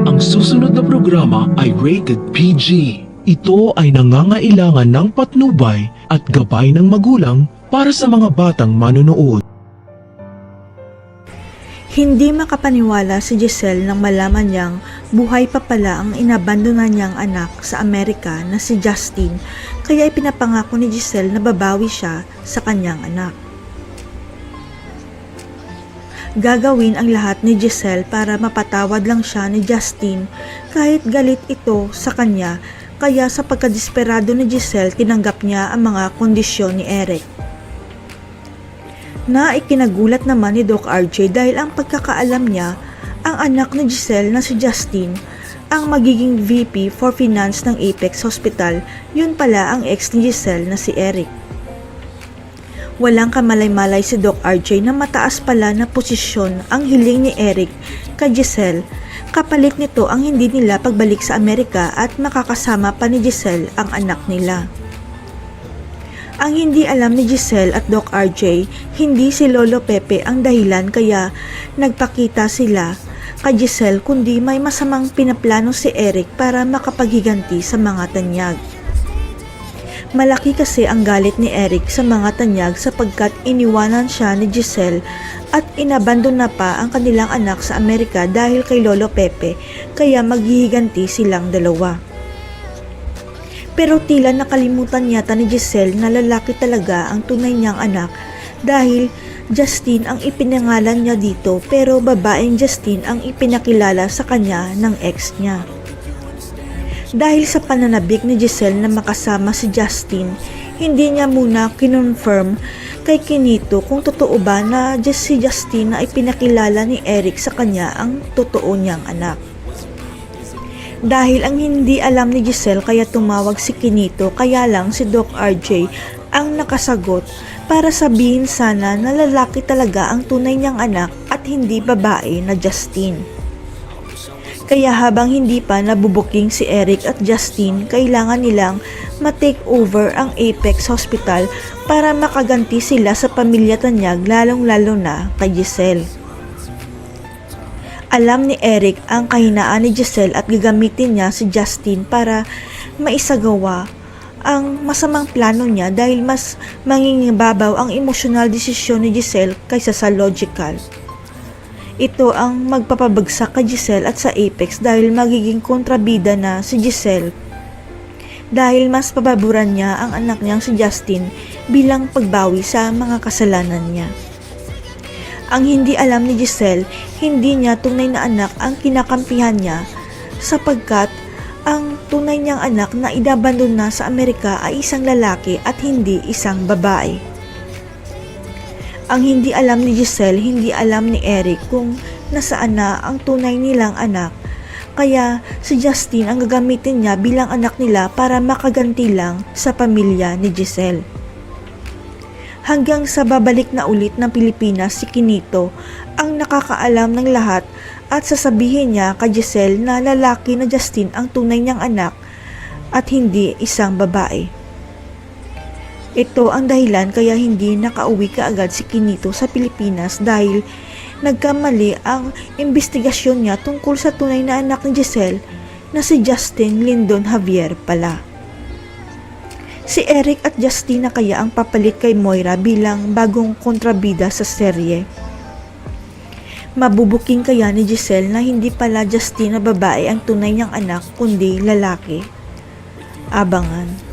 Ang susunod na programa ay rated PG. Ito ay nangangailangan ng patnubay at gabay ng magulang para sa mga batang manonood. Hindi makapaniwala si Giselle nang malaman niyang buhay pa pala ang inabandona niyang anak sa Amerika na si Justin, kaya ipinapangako ni Giselle na babawi siya sa kanyang anak. Gagawin ang lahat ni Giselle para mapatawad lang siya ni Justin kahit galit ito sa kanya, kaya sa pagkadesperado ni Giselle tinanggap niya ang mga kondisyon ni Eric. Na ikinagulat naman ni Doc RJ dahil ang pagkakaalam niya, ang anak ni Giselle na si Justin, ang magiging VP for Finance ng Apex Hospital, yun pala ang ex ni Giselle na si Eric. Walang kamalay-malay si Doc RJ na mataas pala na posisyon ang hiling ni Eric kay Giselle, kapalit nito ang hindi nila pagbalik sa Amerika at makakasama pa ni Giselle ang anak nila. Ang hindi alam ni Giselle at Doc RJ, hindi si Lolo Pepe ang dahilan kaya nagpakita sila kay Giselle, kundi may masamang pinaplano si Eric para makapaghiganti sa mga tanyag. Malaki kasi ang galit ni Eric sa mga tanyag sapagkat iniwanan siya ni Giselle at inabandona pa ang kanilang anak sa Amerika dahil kay Lolo Pepe, kaya maghihiganti silang dalawa. Pero tila nakalimutan yata ni Giselle na lalaki talaga ang tunay niyang anak dahil Justin ang ipinangalan niya dito pero babaeng Justin ang ipinakilala sa kanya ng ex niya. Dahil sa pananabik ni Giselle na makasama si Justin, hindi niya muna kinonfirm kay Kinito kung totoo ba na si Justin na ipinakilala ni Eric sa kanya ang totoo niyang anak. Dahil ang hindi alam ni Giselle kaya tumawag si Kinito, kaya lang si Doc RJ ang nakasagot para sabihin sana na lalaki talaga ang tunay niyang anak at hindi babae na Justin. Kaya habang hindi pa nabubuking si Eric at Justin, kailangan nilang ma-take over ang Apex Hospital para makaganti sila sa pamilya Tanyag, lalong-lalo na kay Giselle. Alam ni Eric ang kahinaan ni Giselle at gagamitin niya si Justin para maisagawa ang masamang plano niya dahil mas mangingibabaw ang emosyonal desisyon ni Giselle kaysa sa logical. Ito ang magpapabagsak kay Giselle at sa Apex dahil magiging kontrabida na si Giselle dahil mas pababuran niya ang anak niyang si Justin bilang pagbawi sa mga kasalanan niya. Ang hindi alam ni Giselle, hindi niya tunay na anak ang kinakampihan niya sapagkat ang tunay niyang anak na inabandon na sa Amerika ay isang lalaki at hindi isang babae. Ang hindi alam ni Giselle, hindi alam ni Eric kung nasaan na ang tunay nilang anak, kaya si Justin ang gagamitin niya bilang anak nila para makaganti lang sa pamilya ni Giselle. Hanggang sa babalik na ulit ng Pilipinas si Kinito ang nakakaalam ng lahat at sasabihin niya kay Giselle na lalaki na Justin ang tunay niyang anak at hindi isang babae. Ito ang dahilan kaya hindi nakauwi kaagad si Kinito sa Pilipinas dahil nagkamali ang investigasyon niya tungkol sa tunay na anak ni Giselle na si Justin Lindon Javier pala. Si Eric at Justin na kaya ang papalit kay Moira bilang bagong kontrabida sa serye. Mabubuking kaya ni Giselle na hindi pala Justin na babae ang tunay niyang anak kundi lalaki? Abangan.